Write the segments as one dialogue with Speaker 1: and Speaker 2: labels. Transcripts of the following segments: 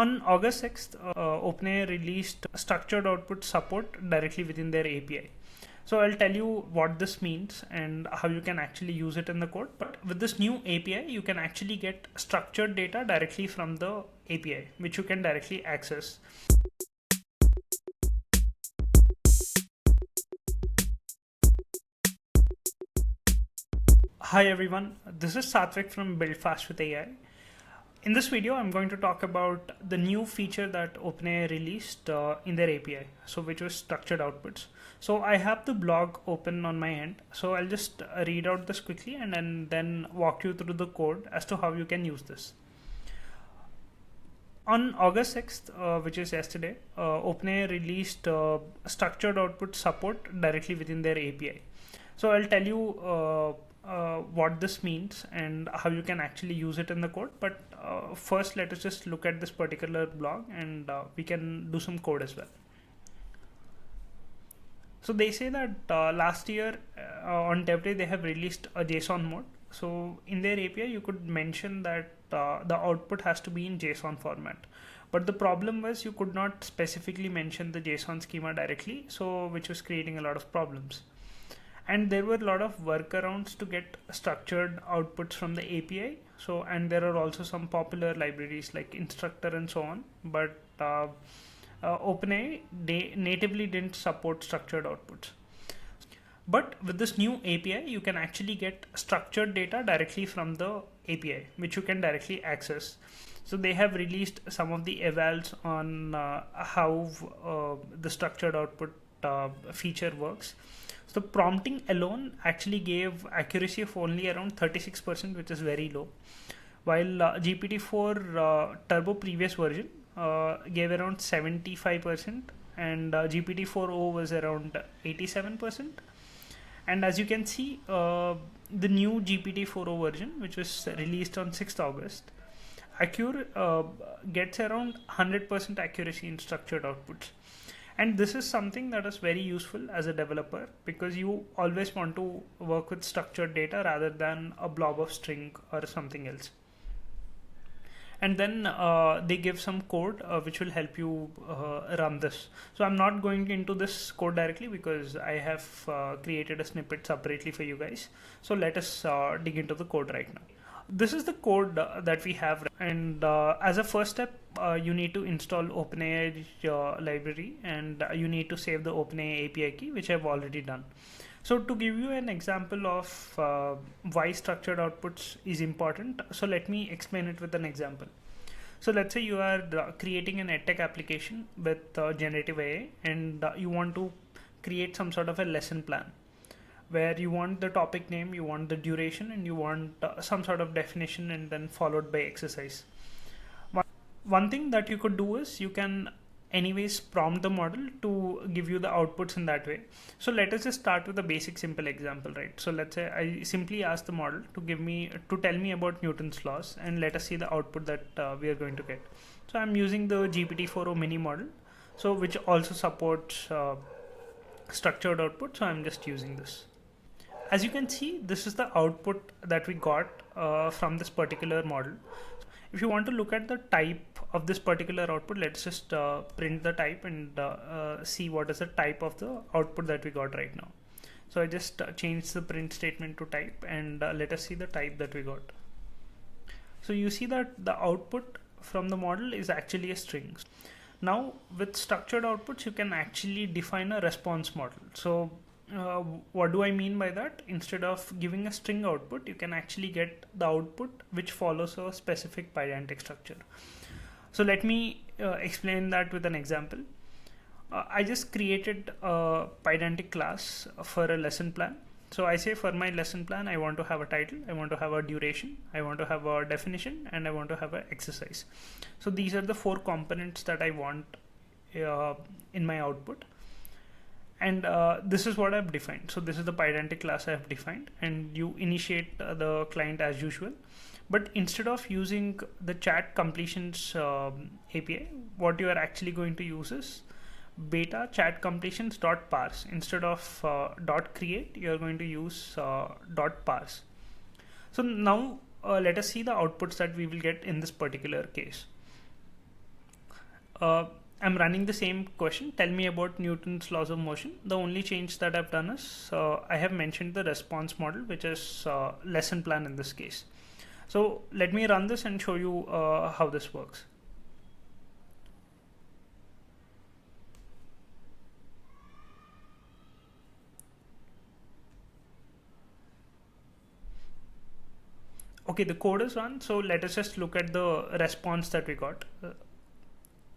Speaker 1: On August 6th, OpenAI released structured output support directly within their API. So I'll tell you what this means and how you can actually use it in the code. But with this new API, you can actually get structured data directly from the API, which you can directly access. Hi everyone, this is Satvik from Build Fast with AI. In this video, I'm going to talk about the new feature that OpenAI released in their API, so which was structured outputs. So I have the blog open on my end, so I'll just read out this quickly and then walk you through the code as to how you can use this. On August 6th, which is yesterday, OpenAI released structured output support directly within their API. So I'll tell you what this means and how you can actually use it in the code. But first, let us just look at this particular blog and we can do some code as well. So they say that last year on Dev Day, they have released a JSON mode. So in their API, you could mention that the output has to be in JSON format. But the problem was you could not specifically mention the JSON schema directly, so which was creating a lot of problems. And there were a lot of workarounds to get structured outputs from the API. So, and there are also some popular libraries like Unstructured and so on. But OpenAI natively didn't support structured outputs. But with this new API, you can actually get structured data directly from the API, which you can directly access. So they have released some of the evals on how the structured output feature works. So prompting alone actually gave accuracy of only around 36%, which is very low. While GPT-4 Turbo previous version gave around 75%, and GPT-4o was around 87%. And as you can see, the new GPT-4o version, which was released on 6th August, gets around 100% accuracy in structured outputs. And this is something that is very useful as a developer because you always want to work with structured data rather than a blob of string or something else. And then they give some code which will help you run this. So I'm not going into this code directly because I have created a snippet separately for you guys. So let us dig into the code right now. This is the code that we have, and as a first step, you need to install OpenAI library, and you need to save the OpenAI API key, which I've already done. So to give you an example of why structured outputs is important, so let me explain it with an example. So let's say you are creating an edtech application with generative AI, and you want to create some sort of a lesson plan, where you want the topic name, you want the duration, and you want some sort of definition and then followed by exercise. One thing that you could do is you can anyways prompt the model to give you the outputs in that way. So let us just start with a basic simple example, right? So let's say I simply ask the model to tell me about Newton's laws, and let us see the output that we are going to get. So I'm using the GPT-4o mini model, so which also supports structured output. So I'm just using this. As you can see, this is the output that we got from this particular model. If you want to look at the type of this particular output, let's just print the type and see what is the type of the output that we got right now. So I just changed the print statement to type, and let us see the type that we got. So you see that the output from the model is actually a string. Now with structured outputs, you can actually define a response model. So what do I mean by that? Instead of giving a string output, you can actually get the output which follows a specific Pydantic structure. So let me explain that with an example. I just created a Pydantic class for a lesson plan. So I say for my lesson plan, I want to have a title, I want to have a duration, I want to have a definition, and I want to have an exercise. So these are the 4 components that I want in my output. And this is what I've defined. So this is the Pydantic class I have defined, and you initiate the client as usual. But instead of using the chat completions API, what you are actually going to use is beta chat completions dot parse. Instead of dot create, you are going to use dot parse. So now let us see the outputs that we will get in this particular case. I'm running the same question. Tell me about Newton's laws of motion. The only change that I've done is I have mentioned the response model, which is lesson plan in this case. So let me run this and show you how this works. Okay, the code is run. So let us just look at the response that we got.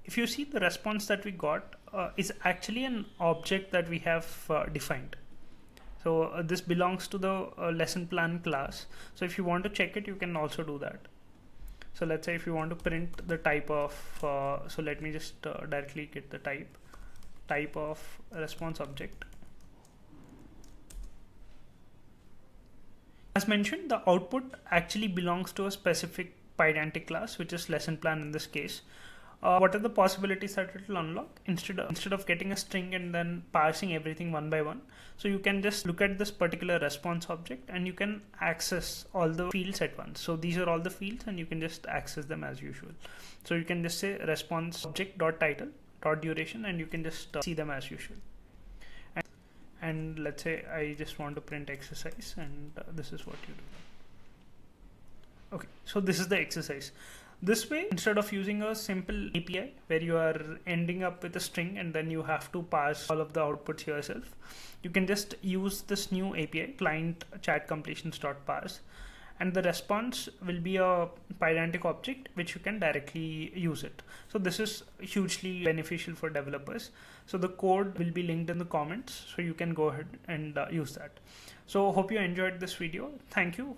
Speaker 1: If you see, the response that we got is actually an object that we have defined. So this belongs to the lesson plan class. So if you want to check it, you can also do that. So let's say if you want to print the type of, so let me just directly get the type of response object. As mentioned, the output actually belongs to a specific Pydantic class, which is lesson plan in this case. What are the possibilities that it will unlock? Instead of getting a string and then parsing everything one by one, so you can just look at this particular response object and you can access all the fields at once. So these are all the fields and you can just access them as usual. So you can just say response object dot title dot duration and you can just see them as usual. And let's say I just want to print exercise, and this is what you do. Okay, so this is the exercise. This way, instead of using a simple API where you are ending up with a string and then you have to pass all of the outputs yourself, you can just use this new API, client chat completions.parse, and the response will be a Pydantic object which you can directly use it. So this is hugely beneficial for developers. So the code will be linked in the comments, so you can go ahead and use that. So hope you enjoyed this video. Thank you.